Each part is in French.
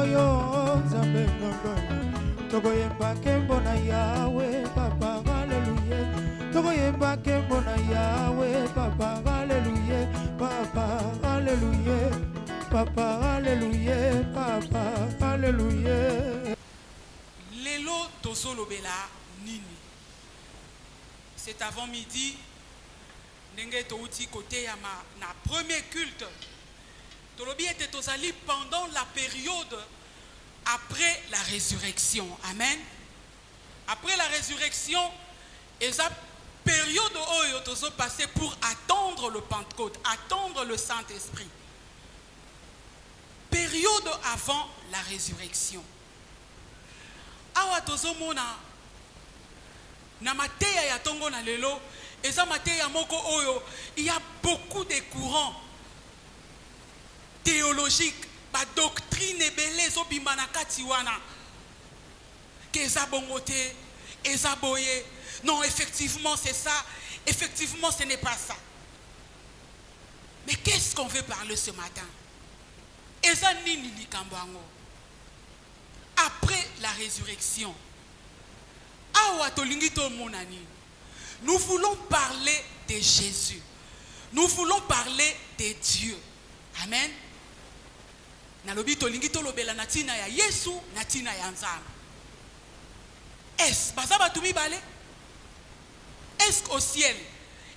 yo Nzambe ngondoni tokoyemba kembo na Yawe papa haleluya tokoyemba kembo na Yawe papa haleluya papa haleluya papa haleluya papa haleluya. Lelo tozolo bela nini. C'est avant-midi ndenge touti côté ya na premier culte. Tolobi était tozali pendant la période après la résurrection. Amen. Après la résurrection, et ça période où tozo passé pour attendre le Pentecôte, attendre le Saint-Esprit. Période avant la résurrection. Awa tozo mona na mateya ya tongo na lelo, et ça mateya moko oyo, il y a beaucoup de courants théologiques, ba doctrine ebele zo bimana kati wana. Que eza bongote, eza boye. Non, effectivement c'est ça, effectivement ce n'est pas ça. Mais qu'est-ce qu'on veut parler ce matin? Eza nini likambo yango? Après la résurrection. Awa tolingi to monani. Nous voulons parler de Jésus. Nous voulons parler de Dieu. Amen. Nalobi tolingi to lobela natina ya Yesu, natina ya Nzambe. Est-ce baza batumi bale? Est-ce qu'au ciel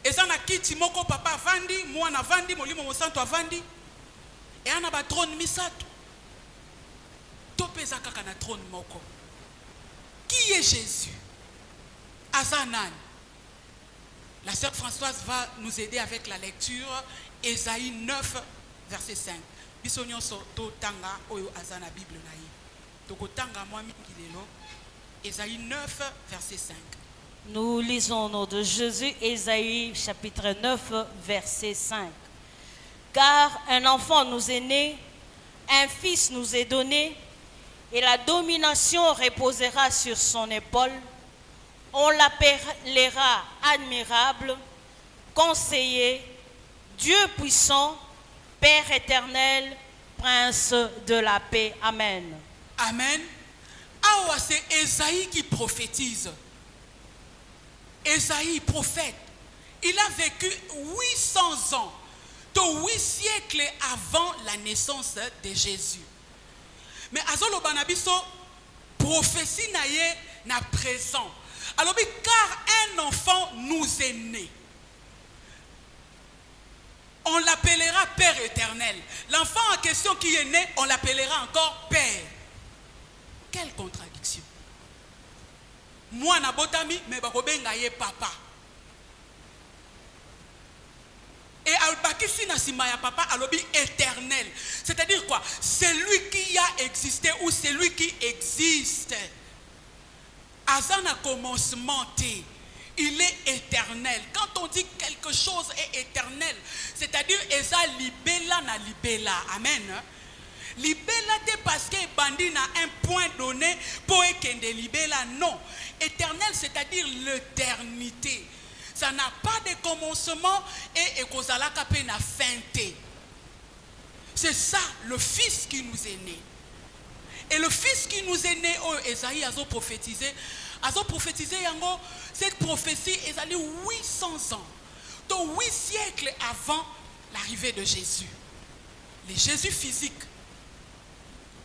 ezana kiti moko papa vandi, mwana vandi, molimo mosanto avandi? Et ana ba trône misato. Topeza kaka na trône moko. Qui est Jésus? Azanan. La sœur Françoise va nous aider avec la lecture. Ésaïe 9, verset 5. Bisonyo to tanga oyo azana Bible na yi. Toko tanga moi mikilelo. Ésaïe 9, verset 5. Nous lisons au nom de Jésus, Ésaïe chapitre 9, verset 5. Car un enfant nous est né, un fils nous est donné, et la domination reposera sur son épaule. On l'appellera admirable, conseiller, Dieu puissant, Père éternel, Prince de la paix. Amen. Amen. Ah, c'est Ésaïe qui prophétise. Ésaïe, prophète, il a vécu 800 ans, 8 siècles avant la naissance de Jésus. Mais Azolo Banabiso, prophétie naïe na présent. Alors, car un enfant nous est né. On l'appellera Père éternel. L'enfant en question qui est né, on l'appellera encore Père. Quelle contradiction. Moi, na botami, mais bakobenga ye papa. Et albakisi na sima ya papa alobi éternel. C'est-à-dire quoi? Celui qui a existé ou celui qui existe. Azana commencement té. Il est éternel. Quand on dit quelque chose est éternel, c'est-à-dire eza libela na libela. Amen. Libela te parce que bandi na un point donné pour ekende libela. Non. Éternel, c'est-à-dire l'éternité. Ça n'a pas de commencement et ekozalaka pe na fin té. C'est ça le fils qui nous est né. Et le fils qui nous est né, oh, Esaïe a prophétisé yango, cette prophétie est allée 800 ans, donc 8 siècles avant l'arrivée de Jésus. Le Jésus physique.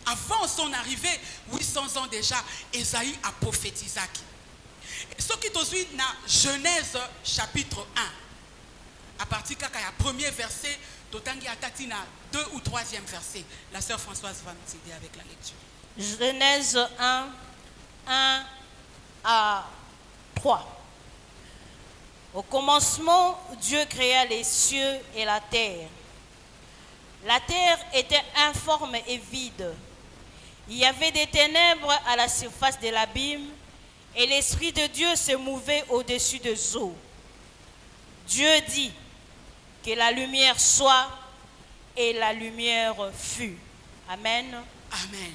Avant son arrivée, 800 ans déjà, Esaïe a prophétisé. Et ce qui est aussi dans Genèse chapitre 1, à partir du premier verset, Totangi Atati na 2 ou 3e verset. La sœur Françoise va nous aider avec la lecture. Genèse 1, 1 à 3. Au commencement, Dieu créa les cieux et la terre. La terre était informe et vide. Il y avait des ténèbres à la surface de l'abîme et l'Esprit de Dieu se mouvait au-dessus des eaux. Dieu dit que la lumière soit et la lumière fut. Amen. Amen.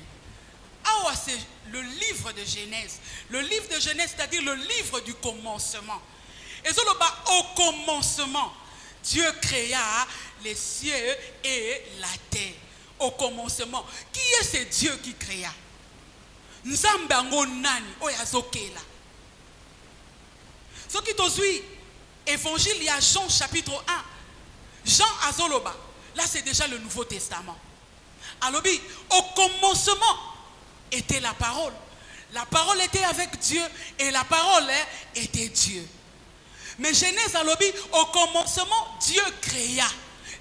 Ah, c'est le livre de Genèse. Le livre de Genèse, c'est-à-dire le livre du commencement. Et au commencement, Dieu créa les cieux et la terre. au commencement. Qui est ce Dieu qui créa? Nzambe ango nani oyazokela. Ce qui t'ozui évangile, il y a Jean chapitre 1. Jean azoloba. Là c'est déjà le Nouveau Testament. Alobi, au commencement était la parole. La parole était avec Dieu et la parole était Dieu. Mais Genèse alobi, au commencement Dieu créa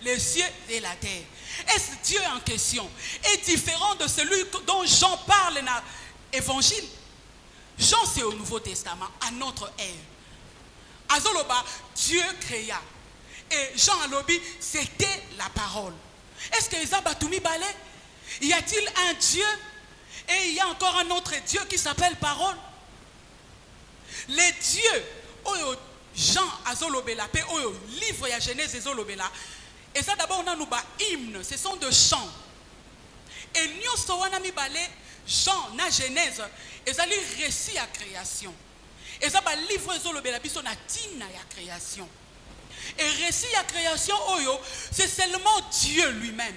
les cieux et la terre. Est-ce Dieu en question est différent de celui dont Jean parle dans l'évangile? Jean c'est au Nouveau Testament, à notre ère. Azoloba, Dieu créa. Et Jean alobi, c'était la parole. Est-ce que Eza Batoumi Balé? Y a-t-il un Dieu et il y a encore un autre Dieu qui s'appelle parole? Les dieux, oyo Jean azolobela, pe oyo livre ya Genèse azolobela, et ça d'abord on a nous ba hymne, ce sont de chants. Et nyoso wana mi balé Jean na Genèse, et ça li récit à création. Et ça ba livre azolobela biso na tina ya création. Et récit à création oyo, c'est seulement Dieu lui-même.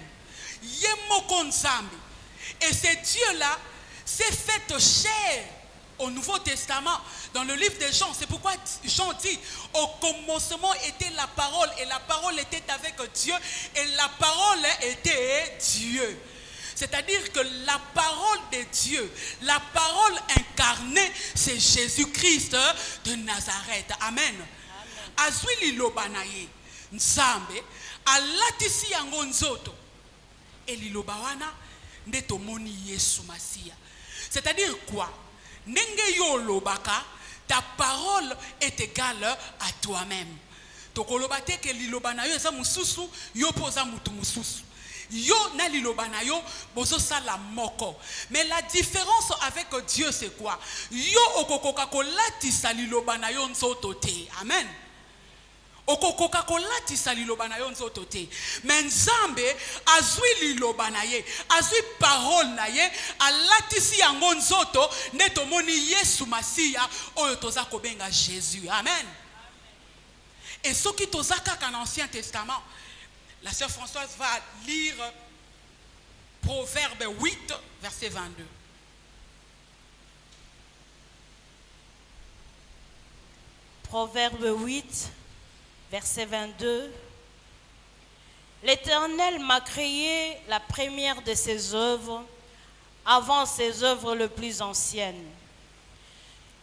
Yemoko Nzambe. Et ce Dieu-là s'est fait chair au Nouveau Testament, dans le livre de Jean. C'est pourquoi Jean dit, au commencement était la parole, et la parole était avec Dieu, et la parole était Dieu. C'est-à-dire que la parole de Dieu, la parole incarnée, c'est Jésus-Christ de Nazareth. Amen. Azwili lobanaye, Nzambe, alatisi yango nzoto, et lilobawana, ndetomoni Yesu Masia. C'est-à-dire quoi? Nenge yo lobaka, ta parole est égale à toi-même. Tokolobate ke lilobana yo eza mususu, yo poza mutu mususu. Yo na lilobana yo bozo sala moko. Mais la différence avec Dieu c'est quoi? Yo okokoka kolatisa lilobana yo nzoto te. Amen. Okokoka kolatisa lilobana yo nzoto te. Mais Nzambe azwi lilobana ye, azwi parole na ye, alatisi yango nzoto netomoni Yesu Masia oyo toza kobenga Jésus. Amen. Et ce qui tozaka dans l'Ancien Testament, la sœur Françoise va lire Proverbe 8, verset 22. Proverbe 8, verset 22. L'Éternel m'a créé la première de ses œuvres, avant ses œuvres les plus anciennes.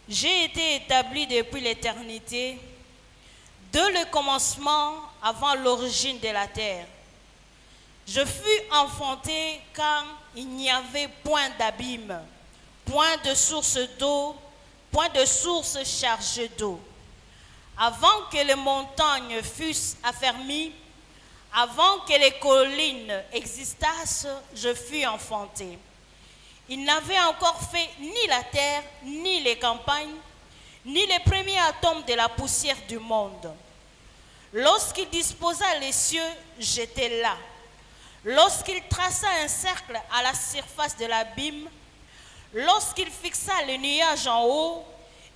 J'ai été établi depuis l'éternité, de le commencement avant l'origine de la terre. Je fus enfanté quand il n'y avait point d'abîme, point de source d'eau, point de source chargée d'eau. Avant que les montagnes fussent affermies, avant que les collines existassent, je fus enfanté. Il n'avait encore fait ni la terre, ni les campagnes, ni les premiers atomes de la poussière du monde. Lorsqu'il disposa les cieux, j'étais là. Lorsqu'il traça un cercle à la surface de l'abîme, lorsqu'il fixa les nuages en haut,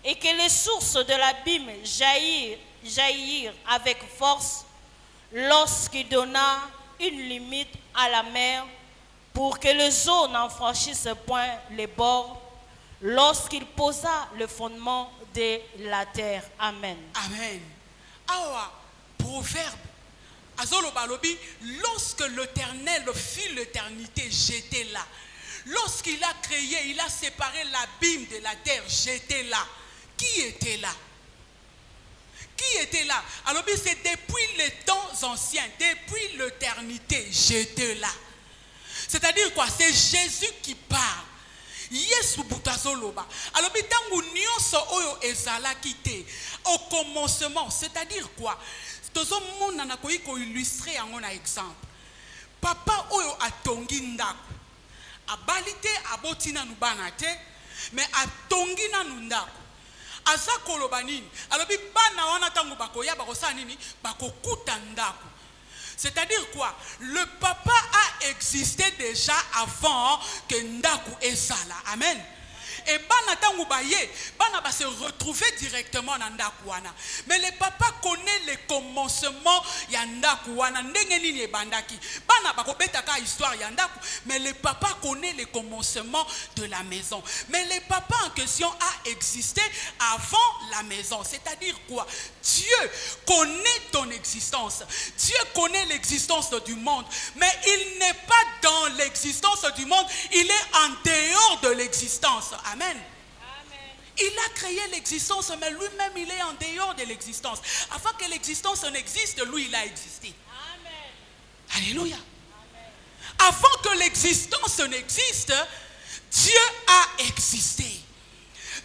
et que les sources de l'abîme jaillirent avec force, lorsqu'il donna une limite à la mer pour que les eaux n'en franchissent point les bords, lorsqu'il posa le fondement de la terre. Amen. Amen. Awa, proverbe. Azolo balobi, lorsque l'Éternel fit l'éternité, j'étais là. Lorsqu'il a créé, il a séparé l'abîme de la terre, j'étais là. Qui était là? Qui était là? Alors, c'est depuis les temps anciens, depuis l'éternité, j'étais là. C'est-à-dire quoi? C'est Jésus qui parle. Yesu butazoloba. Alors, tangu nyonso oyo ezala kite. Au commencement, c'est-à-dire quoi? Tozo mona na koyi ko illustrer un exemple. Papa oyo atongi ndako. Abalite abotina nubana te, mais atongi na ndako. Aza koloba nini? Alobi bana wana tangu bakoya bakosa nini? Bakokuta ndako. C'est-à-dire quoi? Le papa a existé déjà avant que ndako ezala. Amen. Et bana tangu baye, bana ba se retrouver directement dans ndaku wana. Mais le papa connaît le commencement ya ndaku wana ndenge nini ebandaki. Bana ba kobeta ka histoire ya ndaku, mais le papa connaît le commencement de la maison. Mais le papa en question a existé avant la maison. C'est-à-dire quoi? Dieu connaît ton existence. Dieu connaît l'existence du monde, mais il n'est pas dans l'existence du monde, il est en dehors de l'existence. Amen. Il a créé l'existence, mais lui-même, il est en dehors de l'existence. Avant que l'existence n'existe, lui, il a existé. Amen. Alléluia. Amen. Avant que l'existence n'existe, Dieu a existé.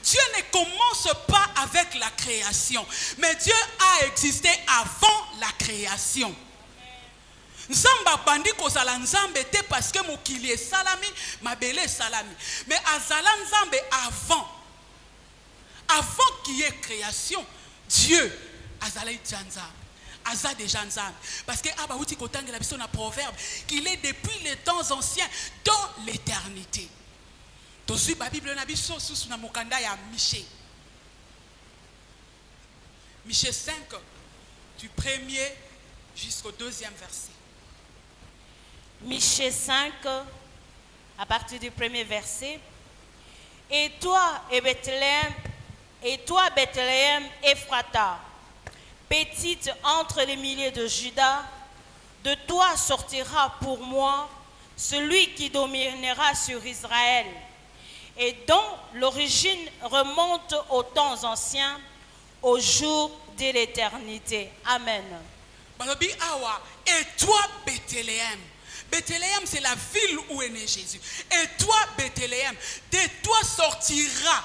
Dieu ne commence pas avec la création, mais Dieu a existé avant la création. Nzamba bandi kozala nzambe te parce que mokili est salami, mabele salami. Mais azala nzambe avant qu'il y ait création, Dieu azala nzambe. Aza déjà nzambe. Parce que abauti kotangela biso na proverbe qu'il est depuis les temps anciens dans l'éternité. Tosu ba Bible na biso susu na mokanda ya Michée. Michée 5 du 1er jusqu'au 2e verset. Michée 5, à partir du 1er verset. Et toi, Bethléem, Ephrata, petite entre les milliers de Juda, de toi sortira pour moi celui qui dominera sur Israël, et dont l'origine remonte aux temps anciens, au jour de l'éternité. Amen. Balobi awa, et toi, Bethléem. Bethléem, c'est la ville où est né Jésus. Et toi, Bethléem, de toi sortira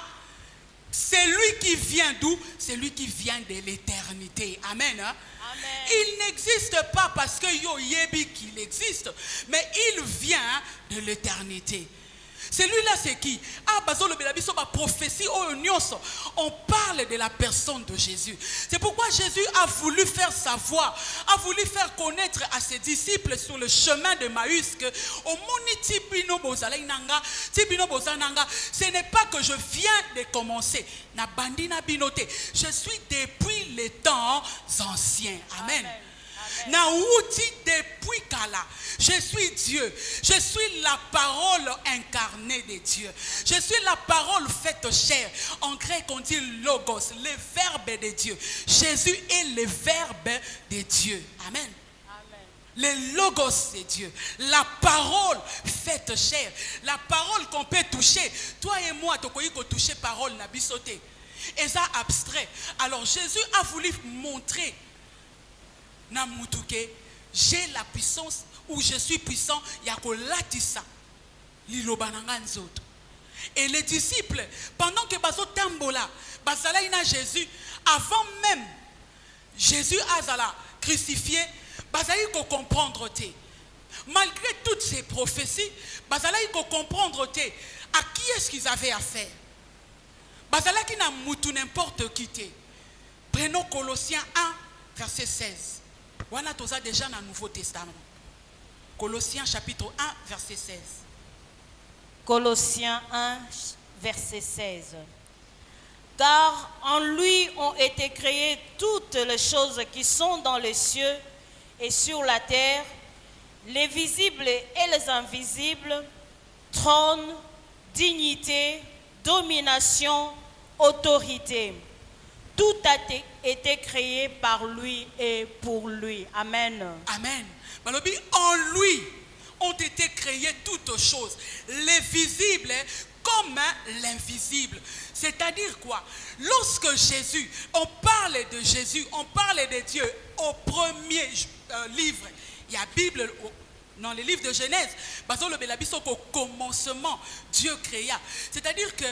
celui qui vient d'où? Celui qui vient de l'éternité. Amen. Hein? Amen. Il n'existe pas parce que yo yebi qu'il existe, mais il vient de l'éternité. Celui-là, c'est qui? Prophétie, on parle de la personne de Jésus. C'est pourquoi Jésus a voulu faire savoir, a voulu faire connaître à ses disciples sur le chemin de Maüs que ce n'est pas que je viens de commencer. Je suis depuis les temps anciens. Amen. Amen. Naouti depuis Kala. Je suis Dieu. Je suis la parole incarnée de Dieu. Je suis la parole faite chair. En grec, on dit logos, le verbe de Dieu. Jésus est le verbe de Dieu. Amen. Le logos, c'est Dieu. La parole faite chair. La parole qu'on peut toucher. Toi et moi, tu peux toucher parole, n'a bisoté. Et ça abstrait. Alors Jésus a voulu montrer j'ai la puissance où je suis puissant. Et les disciples, pendant que bazo tambola, bazala ina Jésus, avant même Jésus azala crucifié, bazala ko comprendre te. Malgré toutes ces prophéties, bazala ko comprendre te. À qui est-ce qu'ils avaient affaire? Bazala qui n'a moutou n'importe qui te. Prenons Colossiens 1, verset 16. Voilà tout ça déjà dans le Nouveau Testament. Colossiens chapitre 1, verset 16. Colossiens 1, verset 16. Car en lui ont été créées toutes les choses qui sont dans les cieux et sur la terre, les visibles et les invisibles, trône, dignité, domination, autorité. Tout a été créé par lui et pour lui. Amen. Amen. En lui ont été créées toutes choses, les visibles comme l'invisible. C'est-à-dire quoi? Lorsque Jésus, on parle de Jésus, on parle de Dieu au premier livre, il y a la Bible. Dans les livres de Genèse, au commencement, Dieu créa. C'est-à-dire que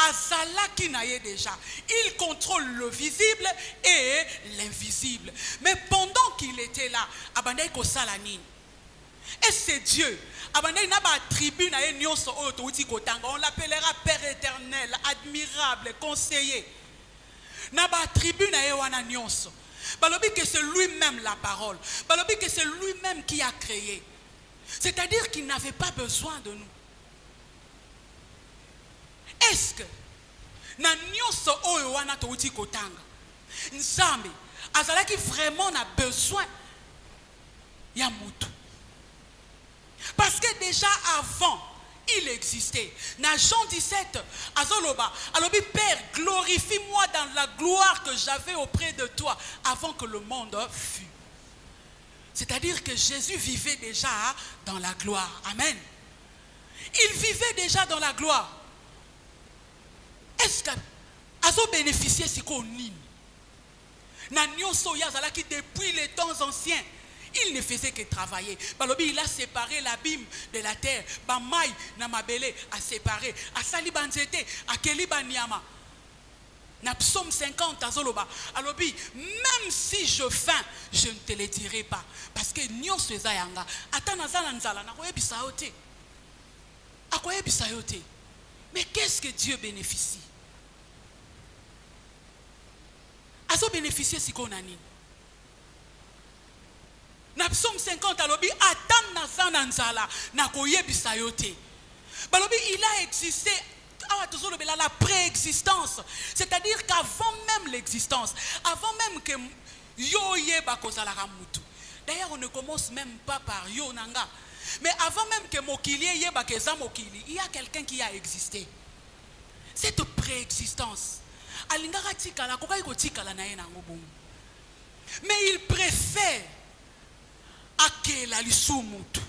Azala qui naïe déjà, il contrôle le visible et l'invisible. Mais pendant qu'il était là, et c'est Dieu. On l'appellera Père éternel, admirable, conseiller. Que c'est lui-même la parole. Que c'est lui-même qui a créé. C'est-à-dire qu'il n'avait pas besoin de nous. est-ce que na nyonso oyo wana touti kotanga Nzambe azalaki vraiment na besoin ya mutu? Parce que déjà avant il existait. Dans Jean 17, Azoloba, Alobi, Père, glorifie-moi dans la gloire que j'avais auprès de toi avant que le monde fût. C'est-à-dire que Jésus vivait déjà dans la gloire. Amen. Il vivait déjà dans la gloire. Est-ce que Azo bénéficiait si qu'on nîmes? Nanyo Soya Zalaki depuis les temps anciens. Il ne faisait que travailler. Balobi, il a séparé l'abîme de la terre. Bamai namabele a séparé. A salibanzete, a kelibaniama. Na psaume 50 azoloba. Alobi, même si je faim, je ne te le dirai pas. Parce que nyon se zayanga. Atanazala nzala na koye bisayote. A koye bisayote. Mais qu'est-ce que Dieu bénéficie? Azo bénéficier si qu'on a ni. Na psaume 50 alobi atan nazana nzala na koyebisa yote. Balobi il a existé la préexistence, c'est-à-dire qu'avant même l'existence, avant même que yo yeba kozala mutu. D'ailleurs on ne commence même pas par yo nanga. Mais avant même que mokili yeba keza mokili, il y a quelqu'un qui a existé. Cette préexistence. Alingara tikala kokai ko tikala na ye nango bongo. Mais il préfère akela lisumutu.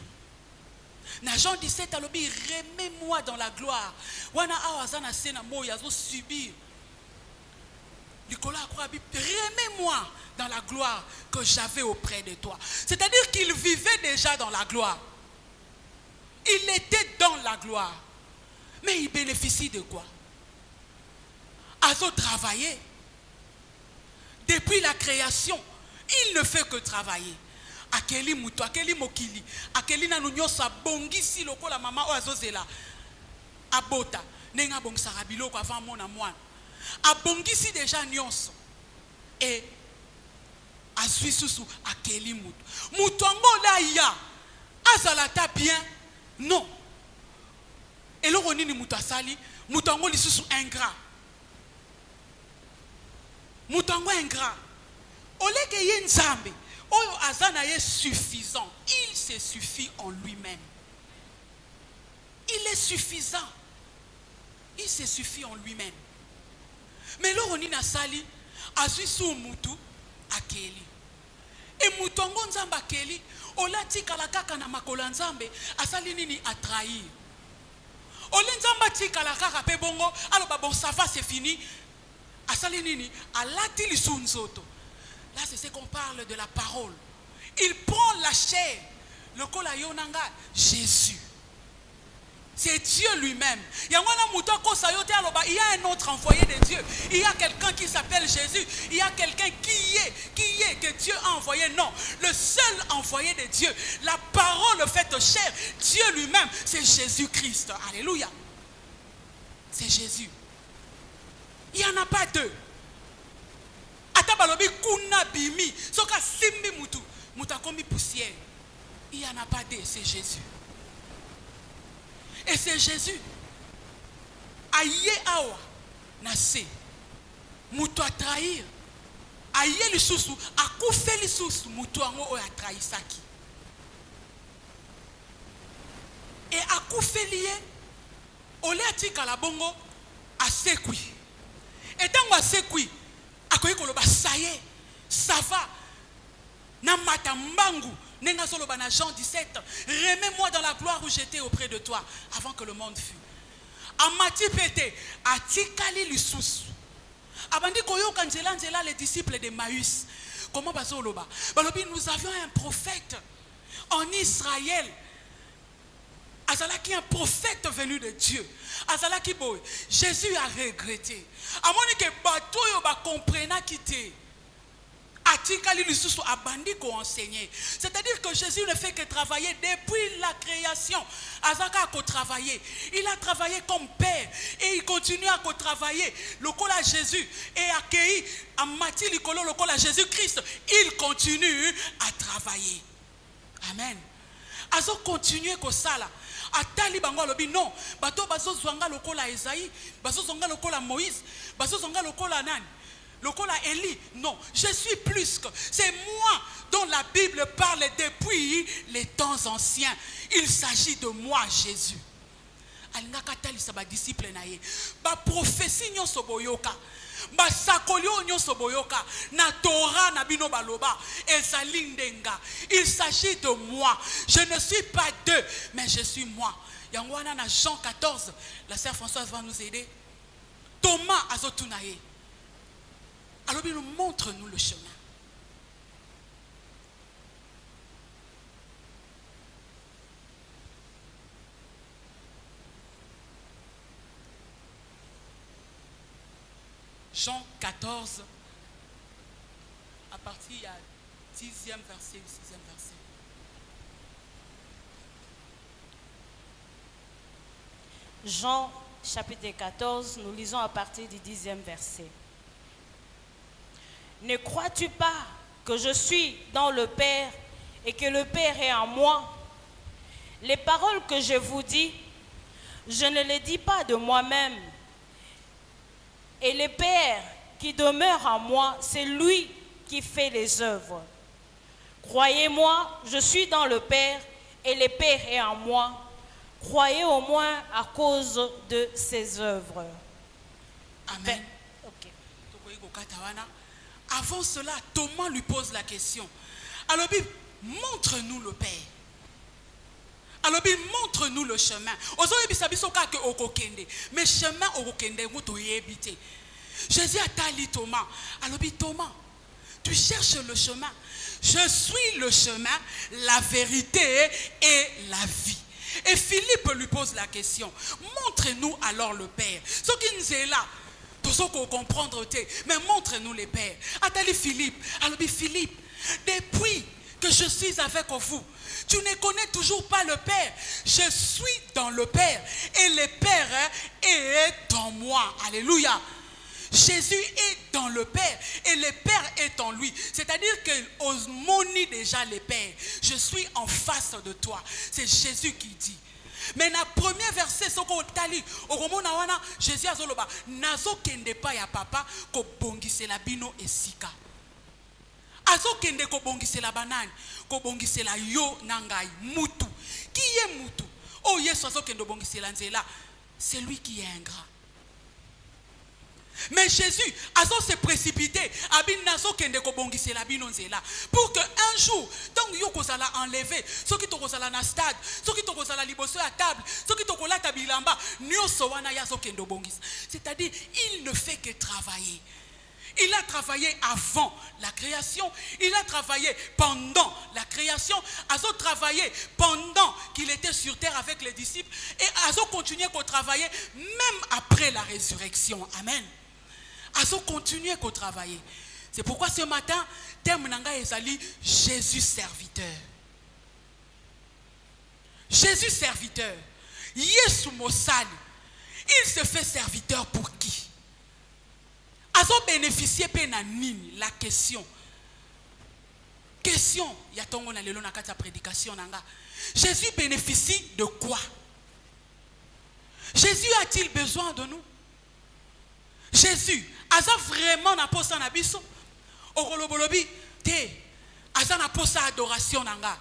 Na Jean 17 alobi remets-moi dans la gloire. Wana awazana sena mo yazo subir. Nicolas Akourabi, remets-moi dans la gloire que j'avais auprès de toi. C'est-à-dire qu'il vivait déjà dans la gloire. Il était dans la gloire. Mais il bénéficie de quoi? Azo travailler. Depuis la création, il ne fait que travailler. Akeli mutu, akeli mokili, akeli na nunyosa bongisi loko la mama oazozela. Abota, nenga bongisa rabiloko avant mona moine. Abongisi déjà nyonso. Et azui susu akeli mutu. Mutongo la ya, azalata bien, non. Et le roni ni mutu asali, mutongo li susu ingrat. Mutongo ingrat. Oleke ye nzambe. Oyo azana est suffisant. Il se suffit en lui-même. Il est suffisant. Il se suffit en lui-même. Mais l'oroni na sali azui sou mutu akeli. Et mutongo nzamba akeli olati kalakaka na makola nzambe asali nini a trahir. Ole nzamba ti kalakaka pe bongo aloba bon ça va c'est fini. Asali nini alati lisu nzoto. Là, c'est ce qu'on parle de la parole. Il prend la chair. Le kola yonanga, Jésus. C'est Dieu lui-même. Il y a un autre envoyé de Dieu. Il y a quelqu'un qui s'appelle Jésus. Il y a quelqu'un qui est, que Dieu a envoyé. Non, le seul envoyé de Dieu, la parole faite chair, Dieu lui-même, c'est Jésus-Christ. Alléluia. C'est Jésus. Il n'y en a pas deux. Atabalobi kuna bimi soka simbi mutu mutakomi poussière. Il n'y en a pas deux, c'est Jésus. Et c'est Jésus. Aye awa nase mutu a trahir. Aye lisusu akufe lisusu mutu ango o a trahisaki. Et akufe lié ole atika la bongo asekui. Et tango asekui ça y est, ça va. Namata mbangu. Nenga soloba na Jean 17. Remets-moi dans la gloire où j'étais auprès de toi avant que le monde fût. Amati pete. Atikali lisusu. Abandi koyo kanzela nzela les disciples de Maüs. Comment bazoloba? Balobi nous avions un prophète en Israël. Azalaki un prophète venu de Dieu. Azalaki boy. Jésus a regretté. Amoni ke bato yo ba comprena kité. Atikali lisusu abandi ko enseigner. C'est-à-dire que Jésus ne fait que travailler depuis la création. Azaka ko travailler. Il a travaillé comme père et il continue à travailler. Lokola Jésus et accueilli amati likolo lokola Jésus-Christ, il continue à travailler. Amen. Azo continuer ko sala. atali bango alobi non bato bazozwanga lokola Esaïe, bazozwanga lokola Moïse, bazozwanga lokola nani, lokola Élie. Non, je suis plus que, c'est moi dont la Bible parle depuis les temps anciens. Il s'agit de moi, Jésus. Alingaka talisa ba disciple na ye ba prophétie nyonso boyoka ba sakolio nyonso boyoka na Torah na bino baloba ezali ndenga. Il s'agit de moi. Je ne suis pas deux, mais je suis moi. Yango wana na Jean 14, la sœur Françoise va nous aider. Thomas azotunaye alobi nous montre-nous le chemin. Jean 14, à partir il y a 10e verset ou 6e verset. Jean chapitre 14, nous lisons à partir du 10e verset. Ne crois-tu pas que je suis dans le Père et que le Père est en moi? Les paroles que je vous dis, je ne les dis pas de moi-même. Et le Père qui demeure en moi, c'est lui qui fait les œuvres. Croyez-moi, je suis dans le Père et le Père est en moi. Croyez au moins à cause de ses œuvres. Amen. Okay. Avant cela, Thomas lui pose la question. Alors, montre-nous le Père. Alors, montre-nous le chemin. Mais chemin Jésus a tali Thomas. Alors, Thomas, tu cherches le chemin. Je suis le chemin, la vérité et la vie. Et Philippe lui pose la question. Montre-nous alors le Père. Ce qui nous est là, tout ce qu'on comprend, mais montre-nous le Père. Attali Philippe. Alors, Philippe, depuis que je suis avec vous, tu ne connais toujours pas le Père. Je suis dans le Père et le Père est en moi. Alléluia. Jésus est dans le Père et le Père est en lui. C'est-à-dire qu'on monie déjà le Père. Je suis en face de toi. C'est Jésus qui dit. Mais dans le premier verset, Jésus a dit, Nazo kende pa ya papa ko bongise la bino esika. Azo kende ko bongise la banane, ko bongise la yo nangai mutu. Qui est mutu? Oh Yesu azo kende bongise la nzela. C'est lui qui est ingrat. Mais Jésus a se précipité pour que un jour, tant que vous allez enlever, ceux qui sont à la stade, ceux qui sont à la liboso à table, ceux qui sont à la tabilamba, c'est-à-dire, il ne fait que travailler. Il a travaillé avant la création, il a travaillé pendant la création, il a travaillé pendant qu'il était sur terre avec les disciples et il a continué à travailler même après la résurrection. Amen. Ils ont continué à travailler. C'est pourquoi ce matin, terme nanga ezali Jésus serviteur. Jésus serviteur. Yesu mosali. Il se fait serviteur pour qui? Ils ont bénéficié pénanine. La question. Question. Yatongo na lelo na kata prédication nanga. Jésus bénéficie de quoi? Jésus a-t-il besoin de nous? Jésus, Asa vraiment n'a pas sa nabiso. Okolobolobi te. Asa n'a pas sa adoration nanga.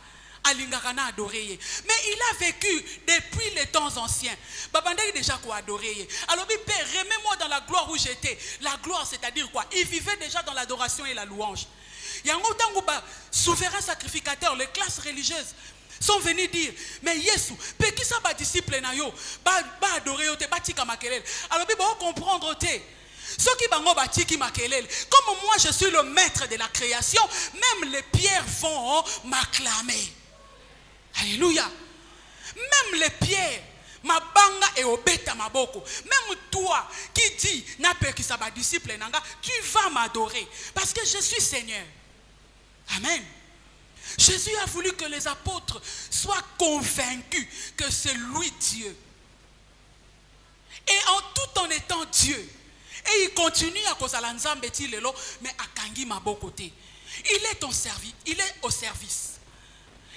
Alingakana adoré. Mais il a vécu depuis les temps anciens. Babanda déjà quoi adoré. Alors Père, remets-moi dans la gloire où j'étais. La gloire, c'est-à-dire quoi? Il vivait déjà dans l'adoration et la louange. Yango tanguba souverain sacrificateur, les classes religieuses sont venus dire, mais Yesu, qui ça ba disciple na yo, ba adorer yo te, ba tika makelele. Alors bi ba comprendre te. Ceux qui bango ba tiki makelele. Comme moi je suis le maître de la création, même les pierres vont m'acclamer. Alléluia. Même les pierres, ma banga et obeta maboko. Même toi qui dis na pe ki ça ba disciple nanga, tu vas m'adorer parce que je suis Seigneur. Amen. Jésus a voulu que les apôtres soient convaincus que c'est lui Dieu. Et en tout en étant Dieu. Et il continue à cause de l'ensemble lelo, mais à kangi mabokote. Il est ton service, il est au service.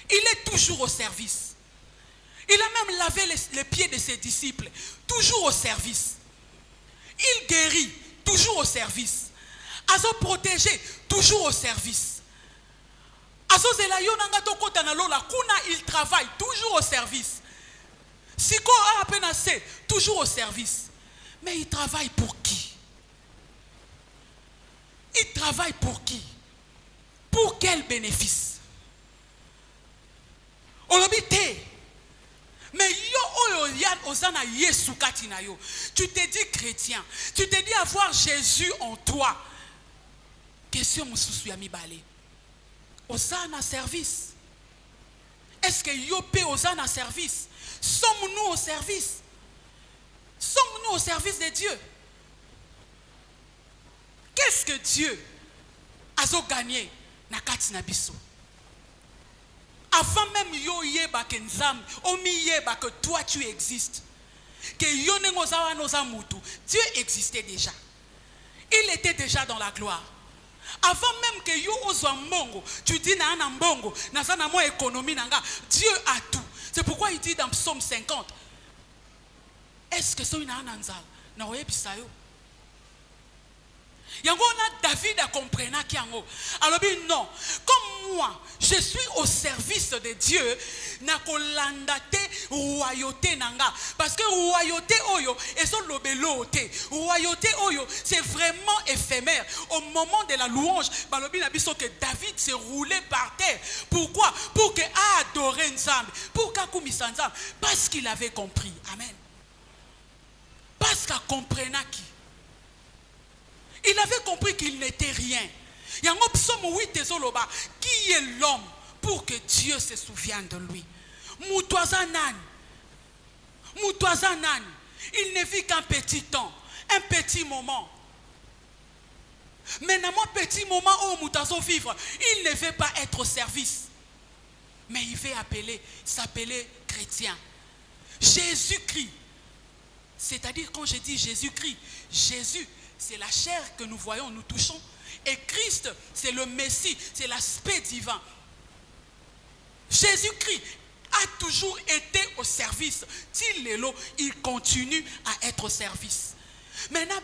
Il est toujours au service. Il a même lavé les pieds de ses disciples, toujours au service. Il guérit, toujours au service. Azo protégé, toujours au service. Azo zelayo nanga tokota na lola kuna, il travaille, toujours au service. Siko a apenase, toujours au service. Mais il travaille pour qui? Il travaille pour qui? Pour quel bénéfice? Olobite. Mais tu te dis chrétien, tu te dis avoir Jésus en toi. Question Moussouyami Balé. Osana service. Est-ce que Yopé Osana service? Sommes-nous au service? Sommes-nous au service de Dieu? Qu'est-ce que Dieu a gagné na kati na biso? Avant même yo yeba que nzam, omi yeba que toi tu existes, que yo nengozawa noza mutu, Dieu existait déjà. Il était déjà dans la gloire. Avant même que yo ozwa mbongo, tu dis na ana mbongo, na sana mo économie nanga, Dieu a tout. C'est pourquoi il dit dans Psaume 50, est-ce que so ina ana nzala na oyebisa yo? Yango na David a compris na kiango. Alors bien non, comme moi, je suis au service de Dieu, na kolandate royauté nanga, parce que royauté oyo eso lobelote. Royauté oyo c'est vraiment éphémère. Au moment de la louange, balobi na biso que David s'est roulé par terre. Pourquoi? Pour que adorer Nzambe, pour kakumisa Nzambe, parce qu'il avait compris. Amen. Parce qu'il comprenait qui. Il avait compris qu'il n'était rien. Yango psaume 8 ezoloba, qui est l'homme pour que Dieu se souvienne de lui? Mutoazanan. Il ne vit qu'un petit temps, un petit moment. Mais dans mon petit moment où Moutazo vivre, il ne veut pas être au service. Mais il veut s'appeler chrétien. Jésus-Christ. C'est-à-dire quand je dis Jésus-Christ, Jésus, c'est la chair que nous voyons, nous touchons. Et Christ, c'est le Messie, c'est l'aspect divin. Jésus-Christ a toujours été au service. Il continue à être au service. Maintenant,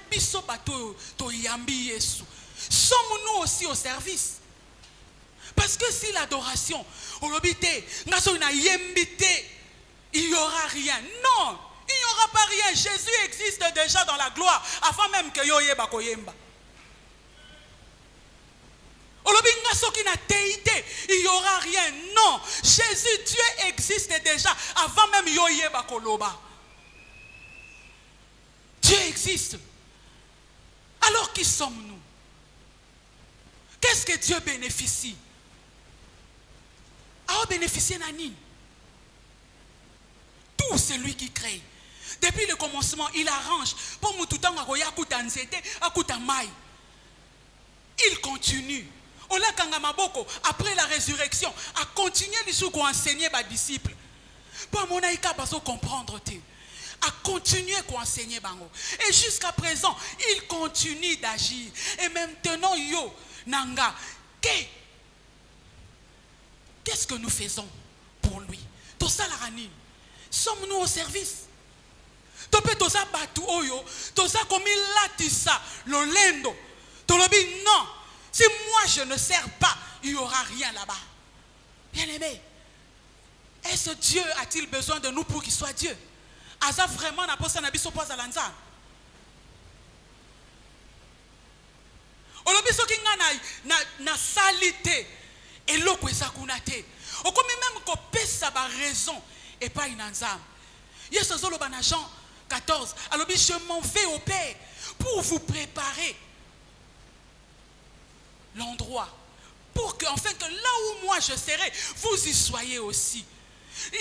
sommes-nous aussi au service? Parce que si l'adoration, il n'y aura rien. Non! Il n'y aura pas rien. Jésus existe déjà dans la gloire avant même que yoye bakoyemba. Il n'y aura rien. Non. Jésus, Dieu existe déjà avant même yoye bakoloba. Dieu existe. Alors qui sommes-nous? Qu'est-ce que Dieu bénéficie? À bénéficier nani? Tout celui qui crée. Depuis le commencement, il arrange. Il continue. Après la résurrection, à continuer à enseigner les disciples. Pour mon aïka, comprendre. À continuer à enseigner. Et jusqu'à présent, il continue d'agir. Et maintenant, yo, nanga, qu'est-ce que nous faisons pour lui? Tout ça, la ranine. Sommes-nous au service? Topé toza batu oyo, toza comme latissa, l'olendo. Tolobi non. Si moi je ne sers pas, il n'y aura rien là-bas. Bien aimé, est-ce que Dieu a-t-il besoin de nous pour qu'il soit Dieu? Asa vraiment n'a pas ça nabiso pas à l'anza. Olobi soki na salité et loko esakunate. Okomi même ko pesa ba raison et pas une anzam. Yesu zoloba na Jean 14. Alors je m'en vais au Père pour vous préparer l'endroit. Pour que, enfin, que là où moi je serai, vous y soyez aussi.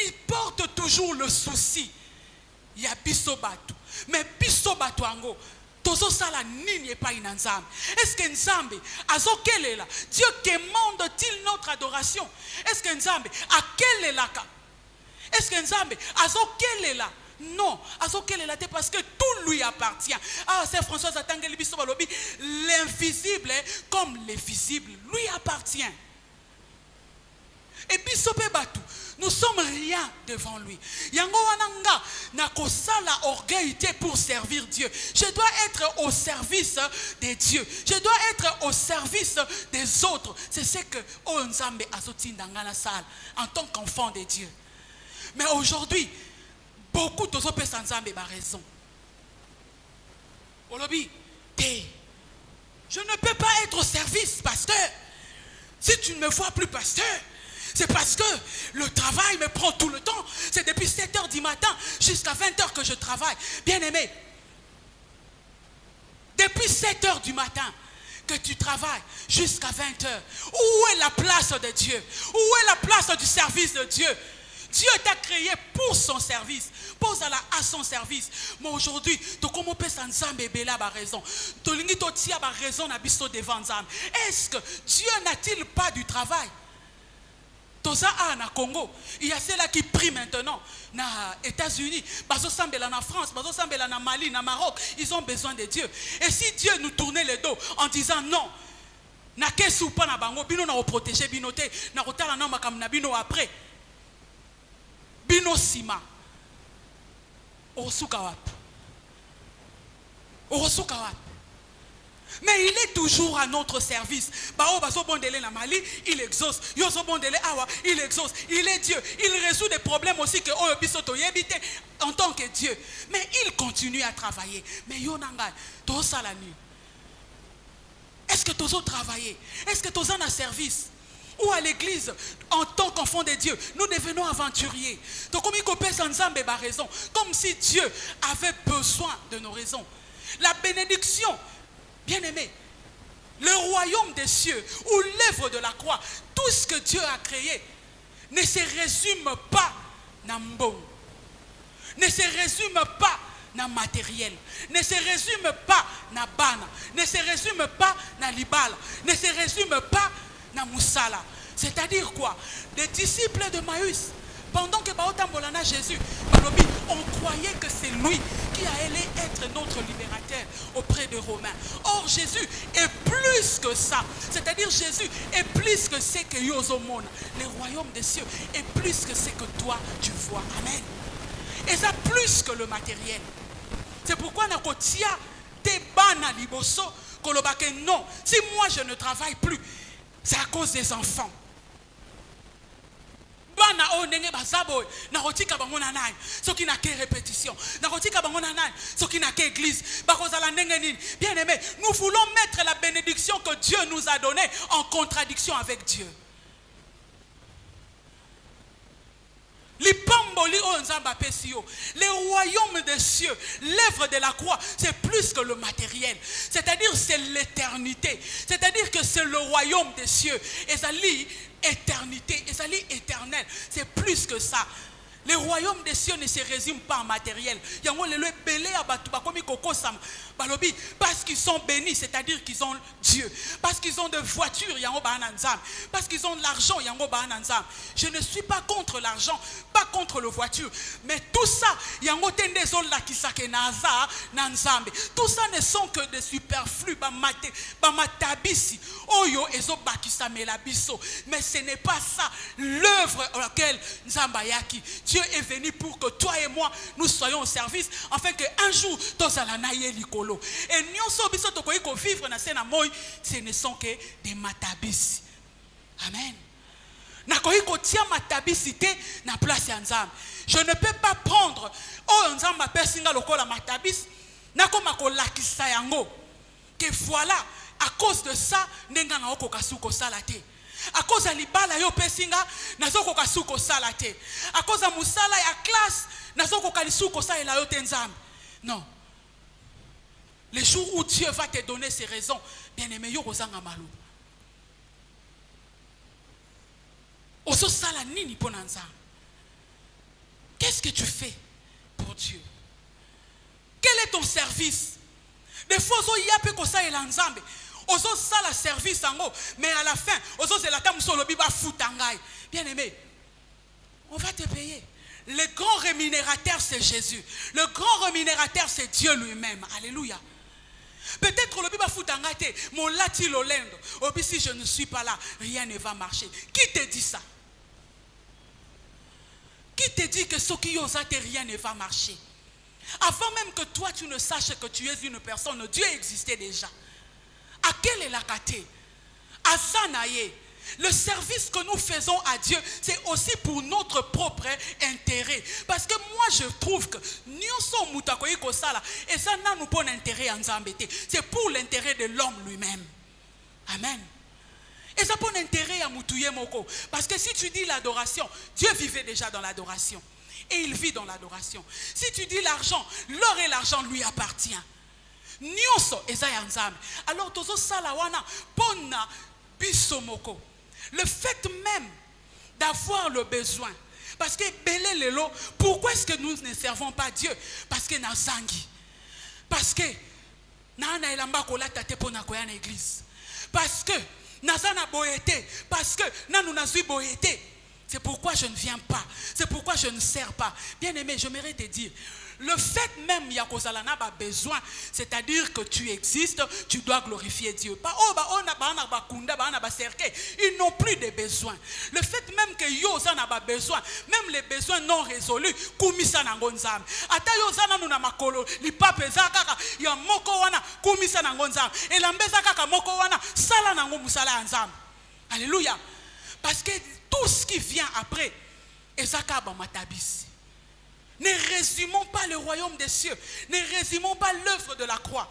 Il porte toujours le souci. Il y a bisobatu. Mais bisobatu ango. Tozo sala nini pas une nzambe. Est-ce que nzambe azo quel est là? Dieu commande-t-il notre adoration? Est-ce que nzambe a quel est là? Est-ce que nzambe azo quel est là? Non, parce que tout lui appartient. Ah, c'est François Zatangeli Bisobalobi, l'invisible comme le visible lui appartient. Et Bisobé Batou, Nous sommes rien devant lui. Yango wananga na kosala orgueillité pour servir Dieu. Je dois être au service des dieux. Je dois être au service des autres. C'est ce que Nzambe azotinda ngana sala en tant qu'enfant de Dieu. Mais aujourd'hui, beaucoup d'autres personnes Nzambe ba raison. Olobi, je ne peux pas être au service, pasteur. Si tu ne me vois plus, pasteur, c'est parce que le travail me prend tout le temps. C'est depuis 7 h du matin jusqu'à 20 h que je travaille. Bien-aimé, depuis 7 h du matin que tu travailles jusqu'à 20 h, où est la place de Dieu? Où est la place du service de Dieu? Dieu t'a créé pour son service. Pose-la à son service. Mais aujourd'hui, tu comment peut s'en bébéla ba raison. Tu lingi to tia ba raison na biso devant Nzambe. Est-ce que Dieu n'a-t-il pas du travail? Toza a na Congo, il y a ceux-là qui prient maintenant na États-Unis, bazo sambela na France, bazo sambela na Mali, na Maroc, ils ont besoin de Dieu. Et si Dieu nous tournait le dos en disant non, na kesu pa na bango bino na protéger binote, na kotala na makam na bino après. Bino sima. Orosuka wapi? Orosuka wapi? Mais il est toujours à notre service. Bao bazo bondele na Mali, il exauce. Yozo bondele awa, il exauce. Il est Dieu. Il résout des problèmes aussi que oyo biso to yebite en tant que Dieu. Mais il continue à travailler. Mais yo nanga, to sala ni. Est-ce que tozo travailler? Est-ce que tozo na service? Ou à l'église, en tant qu'enfant de Dieu, nous devenons aventuriers. Donc, comme il a raison, comme si Dieu avait besoin de nos raisons. La bénédiction, bien aimé, le royaume des cieux, ou l'œuvre de la croix, tout ce que Dieu a créé, ne se résume pas dans mbon, ne se résume pas dans matériel, ne se résume pas dans bana, ne se résume pas dans libala, ne se résume pas na musala. C'est-à-dire quoi? Les disciples de Maüs, pendant que Baotambolana Jésus, on croyait que c'est lui qui allait être notre libérateur auprès des Romains. Or Jésus est plus que ça. C'est-à-dire Jésus est plus que ce que Yozomon, le royaume des cieux, est plus que ce que toi tu vois. Amen. Et ça plus que le matériel. C'est pourquoi Nakotia te bana liboso kolobake non. Si moi je ne travaille plus, c'est à cause des enfants. Bana o ndenge bazabo na rotika bango na nai soki na ke répétition na rotika bango na nai soki na ke église bakozala ndenge nini. Bien aimé, nous voulons mettre la bénédiction que Dieu nous a donnée en contradiction avec Dieu. Le royaume des cieux, l'œuvre de la croix, c'est plus que le matériel. C'est-à-dire c'est l'éternité. C'est-à-dire que c'est le royaume des cieux. Et ça lit éternité, et ça lit éternel. C'est plus que ça. Le royaume des cieux ne se résume pas en matériel. Parce qu'ils sont bénis, c'est-à-dire qu'ils ont Dieu. Parce qu'ils ont des voitures, parce qu'ils ont de l'argent. Je ne suis pas contre l'argent, pas contre la voiture. Mais tout ça, tout ça ne sont que des superflus. Mais ce n'est pas ça l'œuvre à laquelle Nzambayaki. Dieu est venu pour que toi et moi, nous soyons au service, afin qu'un jour, et ce ne sont que des matabis. Amen. Je ne peux pas prendre que voilà, à cause de ça, à cause de libala yo pesinga nazoko kasuko salate à cause de musala ya classe nazoko kalisuko sa ela yo tenzambe. Non. Les jours où Dieu va te donner ses raisons, bien aimé yo kozanga malu. Oso sala nini pona nzambe? Qu'est-ce que tu fais pour Dieu? Quel est ton service? Des fois ozo yape ko sa ela nzambe. Ozo sala service ango, mais à la fin, ozo zelata musolobi ba futangai. Bien aimé, on va te payer. Le grand rémunérateur c'est Jésus. Le grand rémunérateur c'est Dieu lui-même. Alléluia. Peut-être le biba futangai te, mon lati lolendo. Obi si je ne suis pas là, rien ne va marcher. Qui te dit ça? Qui te dit que ce qui osa rien ne va marcher? Avant même que toi tu ne saches que tu es une personne, Dieu existait déjà. À quelle est la kate? À Sanaye. Le service que nous faisons à Dieu, c'est aussi pour notre propre intérêt. Parce que moi, je trouve que c'est pour l'intérêt de l'homme lui-même. Amen. Et ça pour l'intérêt à Moutouye Moko. Parce que si tu dis l'adoration, Dieu vivait déjà dans l'adoration. Et il vit dans l'adoration. Si tu dis l'argent, l'or et l'argent lui appartient. Alors, tozo salawana pona bisomoko. Le fait même d'avoir le besoin. Parce que belé lelo, pourquoi est-ce que nous ne servons pas Dieu? Parce que na zangi. Parce que na elamba kola tate pona koya na église. Parce que nazana boyete. Parce que nanu nazui boyete. C'est pourquoi je ne viens pas. C'est pourquoi je ne sers pas. Bien aimé, j'aimerais te dire, le fait même Yakozalana a besoin, c'est-à-dire que tu existes, tu dois glorifier Dieu. Ils n'ont plus de besoins. Le fait même que Yosan a besoin, même les besoins non résolus, kumisa nangonzam. Ata Yosana nuna makolo, li pape zakaka, ya moko wana kumisa nangonzam. Et l'ambeza kaka moko wana sala nango musala anzam. Alléluia. Parce que tout ce qui vient après, ezaka matabisi. Ne résumons pas le royaume des cieux. Ne résumons pas l'œuvre de la croix.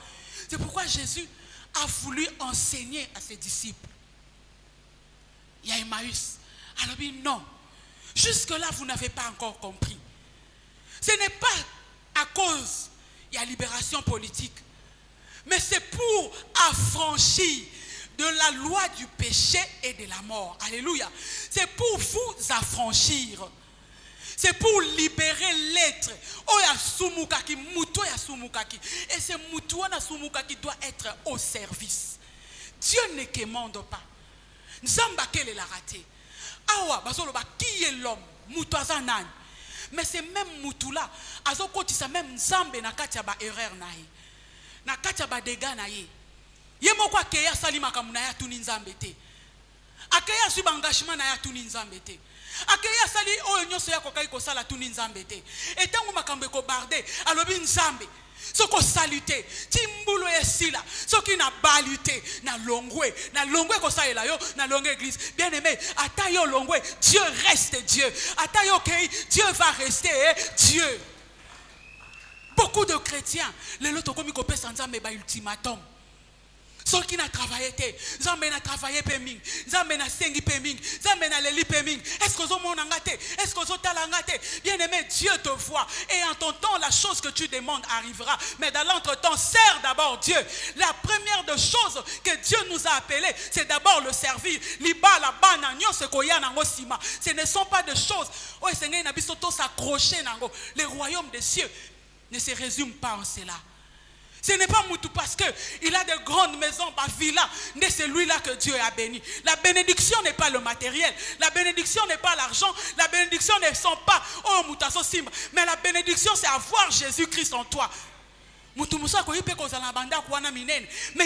C'est pourquoi Jésus a voulu enseigner à ses disciples. Il y a Emmaüs. Alors non. Jusque-là, vous n'avez pas encore compris. Ce n'est pas à cause il y a libération politique. Mais c'est pour affranchir de la loi du péché et de la mort. Alléluia. C'est pour vous affranchir. C'est pour libérer l'être. Et ce Moutoua Sumuka qui doit être au service. Dieu ne commande pas. Nzamba quelle est la raté. Awa, basoloba, qui est l'homme? Moutoua Zanan. Mais c'est même Moutoula. Azokoti sa même Nzambe na katia ba erreur nae. Na katia ba dega nae. Yemo kwa keya salima kamuna ya tuni Nzambe te. Akeya suba engagement na ya tuni Nzambe te. Akeya sali oyo nyonso ya kokai ko sala tuni Nzambe te. Etango makambe ko barde alobi Nzambe soko salute timbulo esila soki na balute na longwe ko salela yo na longwe église. Bien aimé, ata yo longwe, Dieu reste Dieu. Ata yo kei, Dieu va rester Dieu. Beaucoup de chrétiens les loto komi ko pesa Nzambe ba ultimatum. Ceux qui n'ont travaillé, Zambé n'a travaillé peming, Zambé n'a sengi peming, Zambé n'a leli peming. Est-ce que vous avez engagé? Est-ce que vous avez engagé? Bien aimé, Dieu te voit. Et en ton temps, la chose que tu demandes arrivera. Mais dans l'entretemps, sers d'abord Dieu. La première des choses que Dieu nous a appelées, c'est d'abord le servir. Ce ne sont pas des choses. Le royaume des cieux ne se résume pas en cela. Ce n'est pas Moutou parce qu'il a de grandes maisons, par villa, mais c'est lui-là que Dieu a béni. La bénédiction n'est pas le matériel. La bénédiction n'est pas l'argent. La bénédiction ne sont pas oh Moutaso Simba. Mais la bénédiction, c'est avoir Jésus-Christ en toi. Moutou Moussa, mais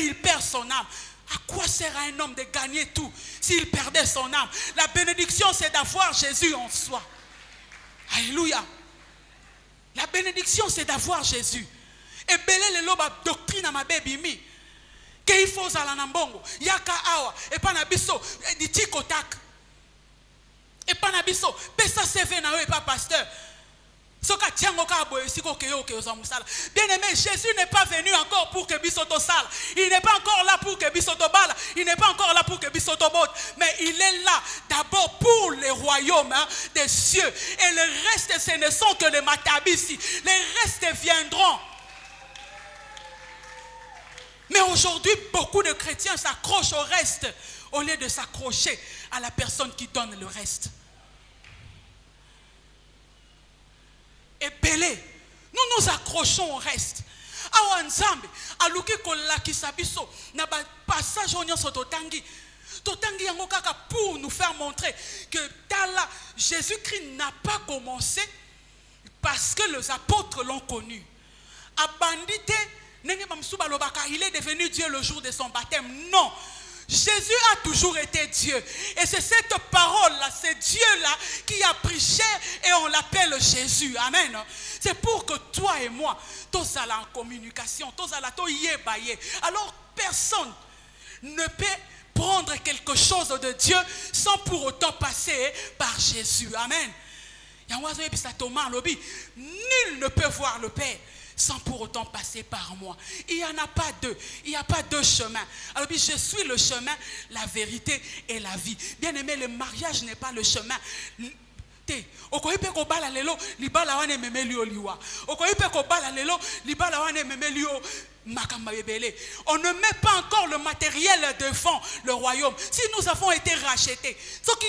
il perd son âme. À quoi sert à un homme de gagner tout s'il perdait son âme? La bénédiction, c'est d'avoir Jésus en soi. Alléluia. La bénédiction, c'est d'avoir Jésus. Et belé le loba doctrine à ma baby mi. Que il faut à la nambongo. Yaka awa. Et panabiso. Di tiko tak. Et panabiso. Pesa seve na we pas pasteur. Soka tiango ka boye siko keyo ke ozamusala. Bien aimé, Jésus n'est pas venu encore pour que bisoto sale. Il n'est pas encore là pour que bisoto bala. Il n'est pas encore là pour que bisoto bote. Mais il est là d'abord pour les royaumes des cieux. Et le reste, ce ne sont que les matabisi. Les restes viendront. Mais aujourd'hui, beaucoup de chrétiens s'accrochent au reste au lieu de s'accrocher à la personne qui donne le reste. Et belé, nous nous accrochons au reste. Awanzambe, aluki kola kisabiso, na ba passage onyo sototangi. Totangi yango kaka pour nous faire montrer que Jésus-Christ n'a pas commencé parce que les apôtres l'ont connu. Abandité. Il est devenu Dieu le jour de son baptême. Non. Jésus a toujours été Dieu. Et c'est cette parole-là, c'est Dieu-là qui a pris chair et on l'appelle Jésus. Amen. C'est pour que toi et moi, tous allons en communication, tous allons yebaye. Alors personne ne peut prendre quelque chose de Dieu sans pour autant passer par Jésus. Amen. Nul ne peut voir le Père sans pour autant passer par moi. Il n'y en a pas deux. Il n'y a pas deux chemins. Alors, je suis le chemin, la vérité et la vie. Bien aimé, le mariage n'est pas le chemin. On ne met pas encore le matériel devant le royaume. Si nous avons été rachetés, ce qui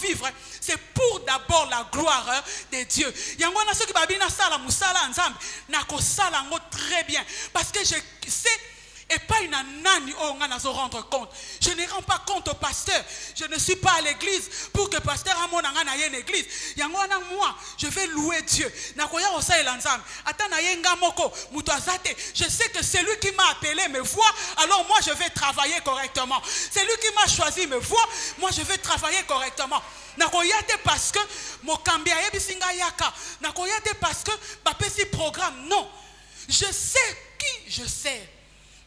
vivre, c'est pour d'abord la gloire de Dieu. Très bien, parce que je sais. Et pas une nani rendre compte. Je ne rends pas compte au pasteur. Je ne suis pas à l'église pour que le pasteur a mon une église. Moi, je vais louer Dieu. Je sais que c'est lui qui m'a appelé me voit, alors moi je vais travailler correctement. C'est lui qui m'a choisi me voit, moi je vais travailler correctement. Parce que mon cambia ebisinga yaka. Parce que bapesi programme. Non. Je sais qui je sais.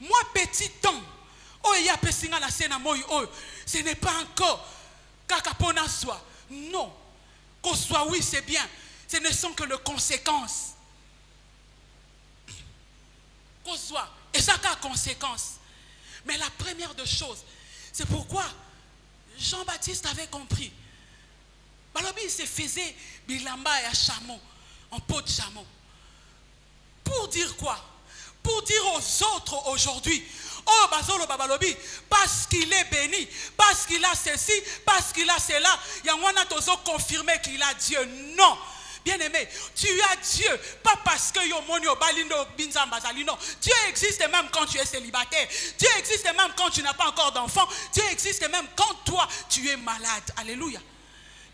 Moi, petit temps, ce n'est pas encore kakapona soi. Non. Qu'on soit oui, c'est bien. Ce ne sont que les conséquences. Qu'on soit. Et ça a conséquences. Mais la première des choses, c'est pourquoi Jean-Baptiste avait compris. Balobi, il se faisait bilamba et chameau, en peau de chameau. Pour dire quoi? Pour dire aux autres aujourd'hui, oh Bazolo Babalobi, parce qu'il est béni, parce qu'il a ceci, parce qu'il a cela, Yangwana Tozo confirmé qu'il a Dieu. Non. Bien aimé, tu as Dieu, pas parce que Dieu existe même quand tu es célibataire. Dieu existe même quand tu n'as pas encore d'enfant. Dieu existe même quand toi tu es malade. Alléluia.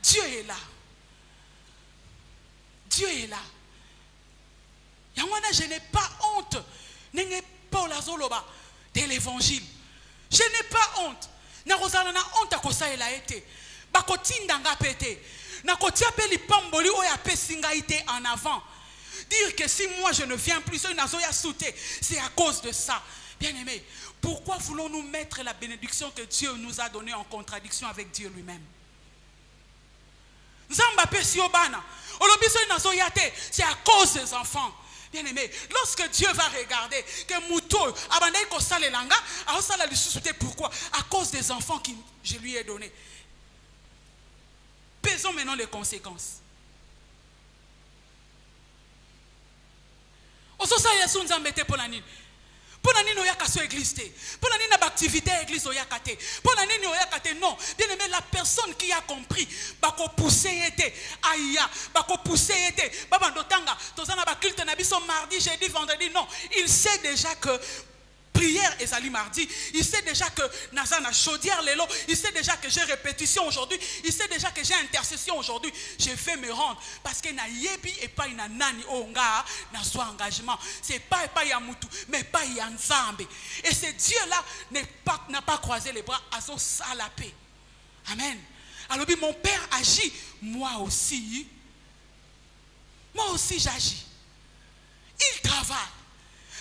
Dieu est là. Dieu est là. Je n'ai pas honte de l'évangile. Je n'ai pas honte. Je n'ai honte à ça il a été. En avant. Dire que si moi je ne viens plus, c'est à cause de ça. Bien aimé, pourquoi voulons-nous mettre la bénédiction que Dieu nous a donnée en contradiction avec Dieu lui-même? C'est à cause des enfants. Bien aimé, lorsque Dieu va regarder que Mouto, pourquoi? À cause des enfants que je lui ai donnés. Pesons maintenant les conséquences. Pour la nini oyaka so église te. Pour la nini activité église oyaka te. Pour la nini oyaka te. Non. Bien aimé, la personne qui a compris, bako pousser était aya, bako pousser était. Baba ndotanga, tozana ba culte na biso mardi, jeudi, vendredi. Non, il sait déjà que prière et sali mardi, il sait déjà que Nazana chaudière l'élo, il sait déjà que j'ai répétition aujourd'hui, il sait déjà que j'ai intercession aujourd'hui. Je vais me rendre parce que na yebi et pas ina nani onga na soit engagement. C'est pas yamutu, mais pas yanzambe. Et ce Dieu là n'a pas croisé les bras à son salapé. Amen. Alors mon père agit, moi aussi j'agis. Il travaille.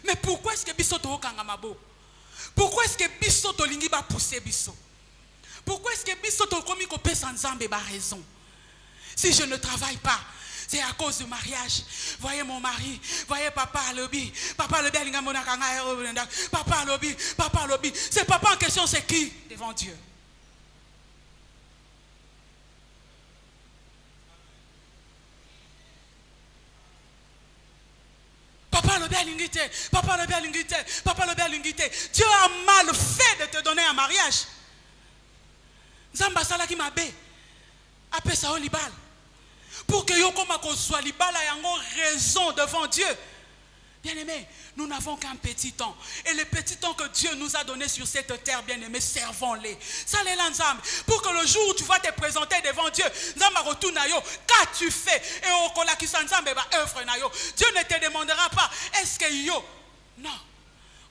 Mais pourquoi est-ce que Bissoto Kangamabo? Pourquoi est-ce que Bissoto Lingi va pousser Bisso? Pourquoi est-ce que Bissoto Komiko peut sans zambe ba raison? Si je ne travaille pas, c'est à cause du mariage. Voyez mon mari, voyez papa Lobi, papa Lobi, papa Lobi. C'est papa en question, c'est qui devant Dieu? Papa le bien lingité, papa le bien lingité, papa le bien lingité. Dieu a mal fait de te donner un mariage. Zamba sala qui m'a bé. Appelle ça au libal. Pour que yo koma ko soit libal a yango raison devant Dieu. Bien aimé, nous n'avons qu'un petit temps. Et le petit temps que Dieu nous a donné sur cette terre, bien aimé, servons-les. Ça les l'ensemble. Pour que le jour où tu vas te présenter devant Dieu, qu'as-tu fait? Et au kola qui s'ensemble ba œuvre na yo. Dieu ne te demandera pas est-ce que yo. Non.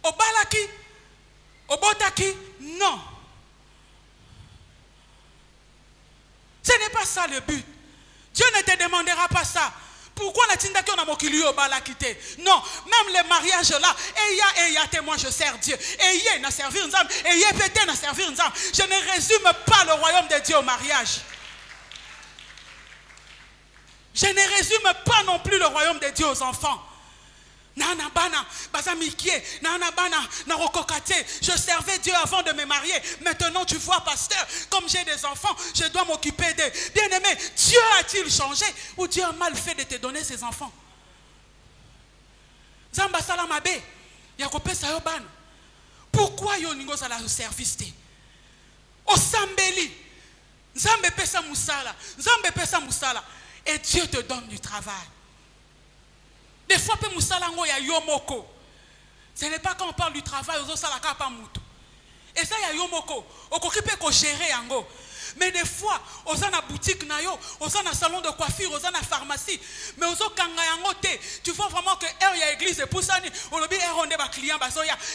Au balaki, au botaki, Non. Ce n'est pas ça le but. Dieu ne te demandera pas ça. Pourquoi n'a-t-il qu'on a mokili au bala quitté? Non, même les mariages là, moi je sers Dieu. Et n'a servir une âme, et pété n'a servir une âme. Je ne résume pas le royaume de Dieu au mariage. Je ne résume pas non plus le royaume de Dieu aux enfants. Je servais Dieu avant de me marier. Maintenant tu vois, pasteur, comme j'ai des enfants, je dois m'occuper d'eux. Bien aimé, Dieu a-t-il changé ou Dieu a mal fait de te donner ses enfants? Pourquoi yo ningo sala au service te? O sambeli. Nzambe pesa musala. Nzambe pesa musala. Et Dieu te donne du travail. Des fois, ce n'est pas quand on parle du travail, et ça, il y a yomoko. On peut gérer. Mais des fois, on a une boutique, on a un salon de coiffure, on a une pharmacie. Mais on a tu vois vraiment que il y a l'église, et pour ça, on a un client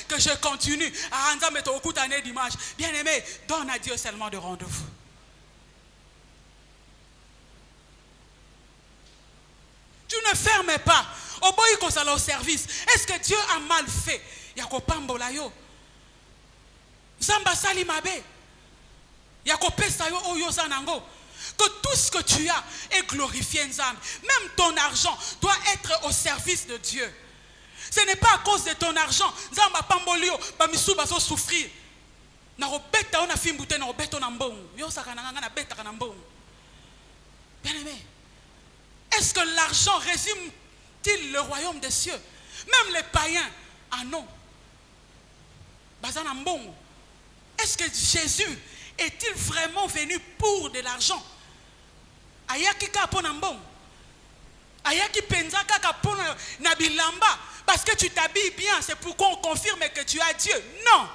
que je continue à rendre mettre au coup d'année d'image. Bien aimé, donne à Dieu seulement de rendez-vous. Tu ne fermes pas. Au service. Est-ce que Dieu a mal fait? Que tout ce que tu as est glorifié. Même ton argent doit être au service de Dieu. Ce n'est pas à cause de ton argent. Souffrir. Bien aimé. Est-ce que l'argent résume-t-il le royaume des cieux? Même les païens, ah non. Est-ce que Jésus est-il vraiment venu pour de l'argent? Ayaki ka pona mbongo. Ayaki penza kaka pona na bilamba. Parce que tu t'habilles bien, c'est pourquoi on confirme que tu as Dieu. Non.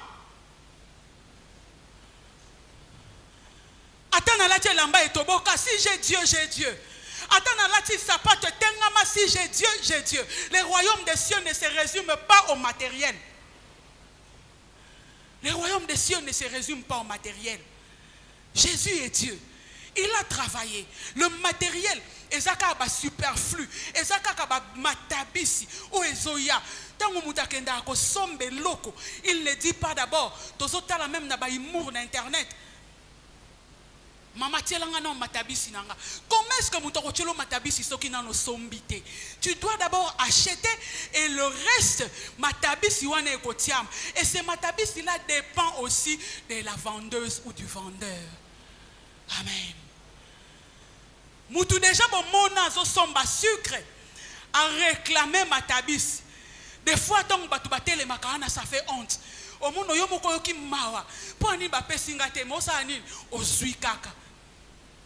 Attends, la lamba et toboka. Si j'ai Dieu, j'ai Dieu. Si j'ai Dieu, j'ai Dieu. Le royaume des cieux ne se résume pas au matériel. Le royaume des cieux ne se résume pas au matériel. Jésus est Dieu. Il a travaillé. Le matériel, ezaka ba superflu, ezaka ba matabisi ou ezoya. Tango mutakenda ko sombe loko. Il ne dit pas d'abord. Tozotala même na ba imour na internet. Comment est-ce que tu dois d'abord acheter et le reste et ce matabisi là dépend aussi de la vendeuse ou du vendeur. Amen. Moutou déjà bon mona zo somba sucre à réclamer matabisi. Des fois tant que les macarons ça fait honte. Au monde yomoko yoki mawa pour ani ba pesingate mosa ani ozui kaka.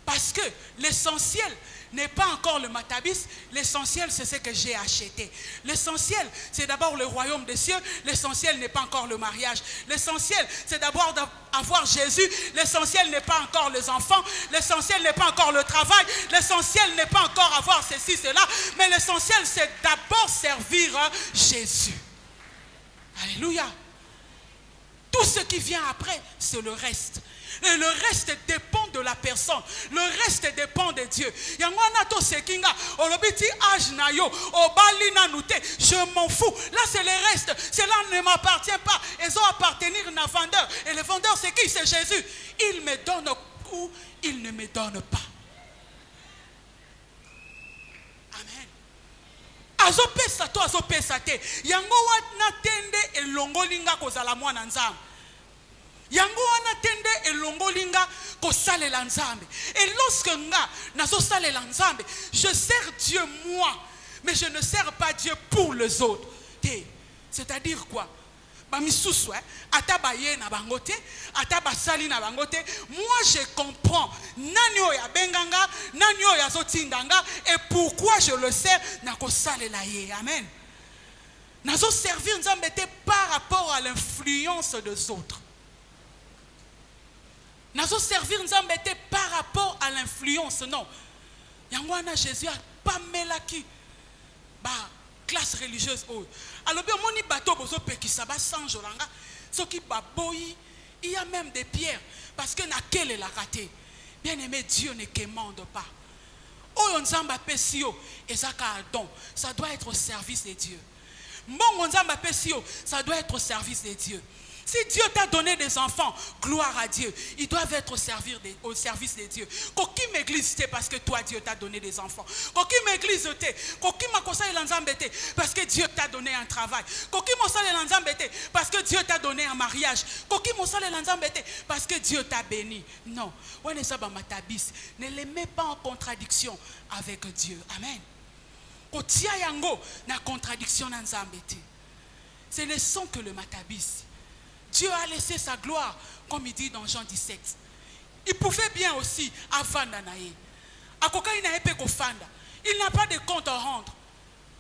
Parce que l'essentiel n'est pas encore le matabis, l'essentiel c'est ce que j'ai acheté. L'essentiel c'est d'abord le royaume des cieux, l'essentiel n'est pas encore le mariage. L'essentiel c'est d'abord d'avoir Jésus, l'essentiel n'est pas encore les enfants, l'essentiel n'est pas encore le travail, l'essentiel n'est pas encore avoir ceci, cela, mais l'essentiel c'est d'abord servir Jésus. Alléluia. Tout ce qui vient après, c'est le reste. Et le reste dépend de la personne. Le reste dépend de Dieu. Je m'en fous. Là, c'est le reste. Cela ne m'appartient pas. Ils ont appartenir à un vendeur. Et le vendeur, c'est qui? C'est Jésus. Il me donne ou il ne me donne pas. Amen. Azopesa to azopesa te. Yango wana tende elongolinga kozala mwana nzambe. Yango wana tende elongolinga kosalela nzambe. Et lorsque nga nazo salela nzambe, je sers Dieu moi, mais je ne sers pas Dieu pour les autres. C'est-à-dire quoi? Bamisusu ata baye na bangote, ata basali na bangote. Moi je comprends nani oya benganga, nani oya zotindanga et pourquoi je le sers na kosalela ye. Amen. Nazo servir nzambe te par rapport à l'influence des autres. Nazo servir nzambe te par rapport à l'influence, non. Yangwana Jésus a pas melaki ba classe religieuse. Alors bien moni bateau bozo pekisa ba sanjolanga soki baboyi Il y a même des pierres. Parce que naquelle est la raté. Bien aimé, Dieu ne commande pas. Oh, nzamba pesio, ezaka don. Ça doit être au service de Dieu. Bon, nzamba pesio, ça doit être au service de Dieu. Si Dieu t'a donné des enfants, gloire à Dieu. Ils doivent être au service de Dieu. Coquille m'église, c'est parce que toi, Dieu t'a donné des enfants. Coquille m'église, coquille m'akosa l'anzambete, parce que Dieu t'a donné un travail. Coquille m'osale l'anzambete, parce que Dieu t'a donné un mariage. Coquille m'osale l'anzambete, parce que Dieu t'a béni. Non. Ne les mets pas en contradiction avec Dieu. Amen. Kotia yango na contradiction n'anzambete. Ce ne sont que le matabis. Dieu a laissé sa gloire, comme il dit dans Jean 17. Il pouvait bien aussi avanda nae. Akoka ina epe ko fanda. Il n'a pas de compte à rendre.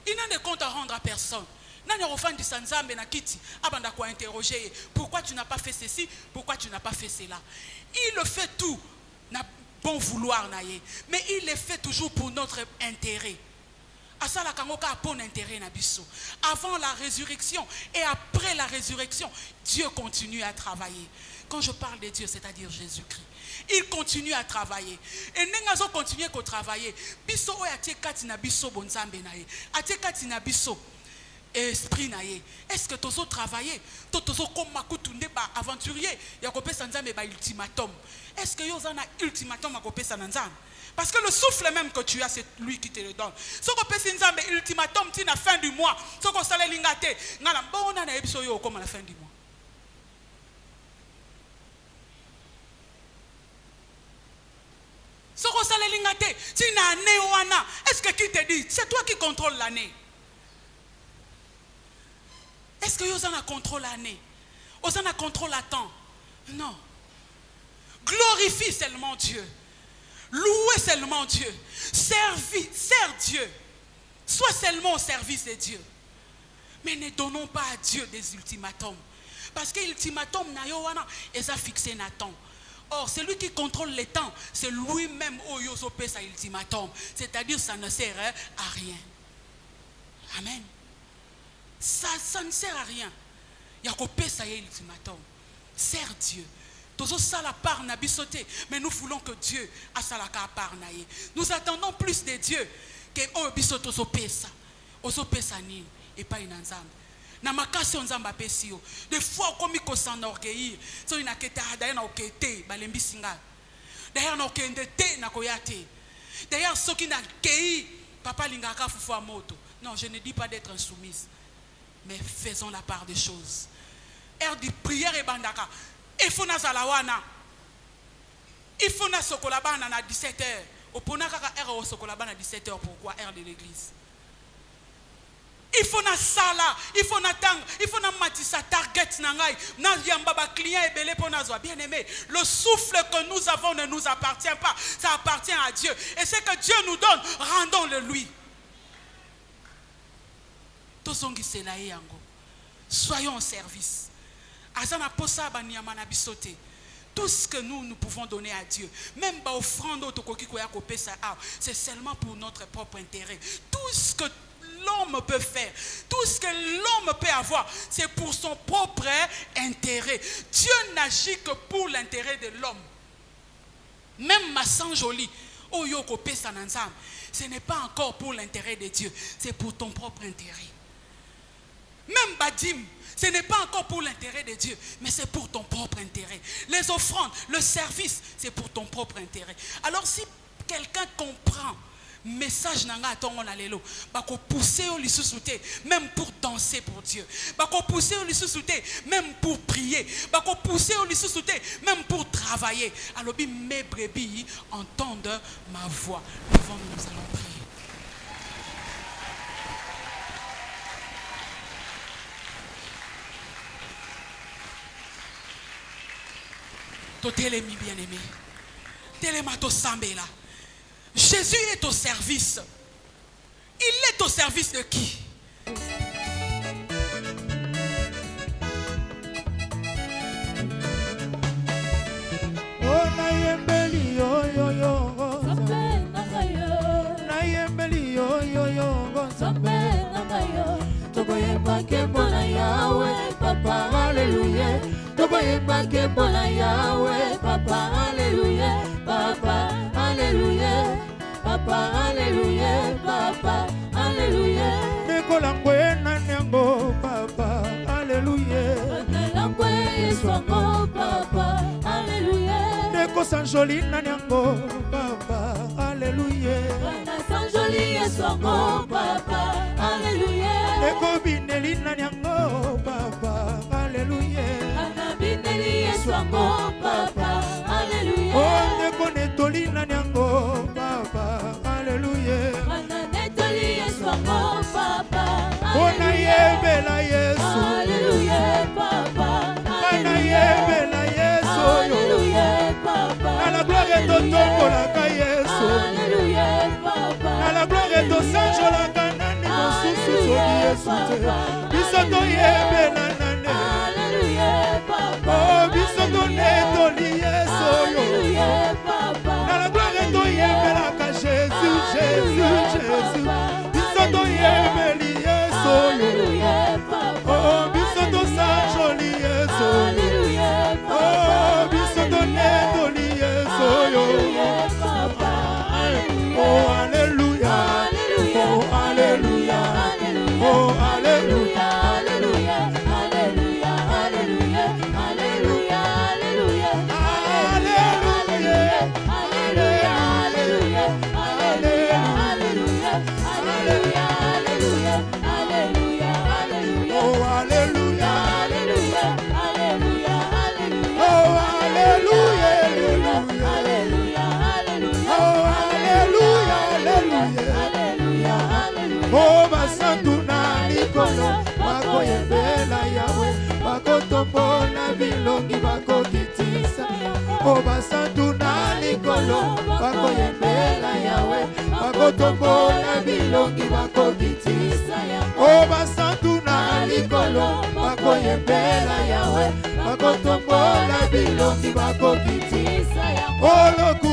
Il n'a de compte à rendre à personne. Nani ofandi sanzambe na kiti abanda ko interroger. Pourquoi tu n'as pas fait ceci? Pourquoi tu n'as pas fait cela? Il le fait tout na bon vouloir nae, mais il le fait toujours pour notre intérêt. Avant la résurrection et après la résurrection, Dieu continue à travailler. Quand je parle de Dieu, c'est-à-dire Jésus-Christ, il continue à travailler. Et nous continuer à travailler. Biso oyatekati na biso bonzambe nae. Atekati na biso esprit nae. Est-ce que tozo travailler? Tozo comme makutunde ba aventurier. Yakope sanzambe ba ultimatum. Est-ce que yoza na ultimatum akope sanzambe? Parce que le souffle même que tu as, c'est lui qui te le donne. Ce qu'on peut dire, c'est ultimatum, c'est la fin du mois. Ce qu'on s'allait l'ingate, on a un épisode comme à la fin du mois. Ce qu'on s'allait l'ingate, c'est une année. Est-ce que qui te dit? C'est toi qui contrôle l'année. Est-ce que vous en contrôle l'année? Vous en contrôle le temps? Non. Glorifie seulement Dieu. Louez seulement Dieu. Sers Dieu. Sois seulement au service de Dieu. Mais ne donnons pas à Dieu des ultimatums. Parce que l'ultimatum, il a fixé un temps. Or, celui qui contrôle les temps, c'est lui-même qui a sa ultimatum. C'est-à-dire ça ne sert à rien. Amen. Ça ne sert à rien. Il y a qu'à sa ultimatum. Sers Dieu. Mais nous voulons que Dieu a sa part. Nous attendons plus de Dieu que Obisoto pesa. Oso pesa ni et pas une ensemble. Na makasi onzamba pesio. Des fois comme il s'enorgueillir, so ina keta d'ailleurs na okete balembi singa. D'ailleurs na okendete na koyate. D'ailleurs ceux qui na kei papa lingaka fufu moto. Non, je ne dis pas d'être insoumise. Mais faisons la part des choses. Heure de prière et bandaka. Il faut na zalawana. Il faut na sokolabana na 17h. Opona kaka heure au sokolabana na 17h. Pourquoi heure de l'église? Il faut na sala, il faut na tang, il faut na matissa target nangai, na yambaba client et belé pour na bien aimé. Le souffle que nous avons ne nous appartient pas, ça appartient à Dieu. Et ce que Dieu nous donne, rendons-le lui. Soyons en service. Tout ce que nous pouvons donner à Dieu, même pas offrande, c'est seulement pour notre propre intérêt. Tout ce que l'homme peut faire, tout ce que l'homme peut avoir, c'est pour son propre intérêt. Dieu n'agit que pour l'intérêt de l'homme. Même ma sang jolie, ce n'est pas encore pour l'intérêt de Dieu, c'est pour ton propre intérêt. Même Badim, ce n'est pas encore pour l'intérêt de Dieu, mais c'est pour ton propre intérêt. Les offrandes, le service, c'est pour ton propre intérêt. Alors si quelqu'un comprend message nanga tongo na lelo, bako pousser au lisouté, même pour danser pour Dieu. Bako pousser au lisouté, même pour prier. Bako pousser au lisouté, même pour travailler. Alors mes brebis entendent ma voix. Devant nous allons prier. Télémi bien-aimé. Télémato Sambela. Jésus est au service. Il est au service de qui? Oh nayembeli yo yo yo. Nayembeli yo yo yo. Tokoyemba kembo na Yahweh, Papa, Alléluia. toyembake mpona yawe papa alleluya papa alleluya papa alleluya papa alleluya Nekolangwe nanyango papa alleluya Langwe yeswango papa alleluya Nekosanjoli nanyango papa alleluya Sanjoli yeswango papa alleluya Nekobineli nanyango papa alleluya Anabineli yeswango papa alleluya Oh nekonetoli nanyango papa alleluya Ananetoli yeswango papa Ona yebela Yesu alleluya papa Ona yebela Yesu alleluya papa Na la gloire totombolaka Yesu alleluya papa Na la gloire tosanjolaka nani mosusu soki Yesu te Biso toyebela nane alleluya papa Oh biso tonetoli Yesu alleluya papa Na la gloire toyebelaka Jésus Jésus Jésus Biso toyebeli Yesu alleluya papa Oh biso tosanjoli Yesu alleluya papa Oh biso tonetoli Yesu alleluya papa Oh alléluia Oh alléluia Oh alléluia alleluya alleluya alleluya alleluya alleluya alleluya alleluya alleluya alleluya alleluya alleluya alleluya Oh alléluia alleluya alleluya alleluya Oh alléluia alleluya alleluya Oh alléluia alléluia alleluya alleluya Oh basantu na likolo bakoyembela Yawe bakotombola bilongi bakokitisa Oh basantu na likolo bakoyembela Yawe bakotombola bilongi bakokitisa Oh basantu na likolo bakoyembela Yawe bakotombola bilongi bakokitisa Oh loku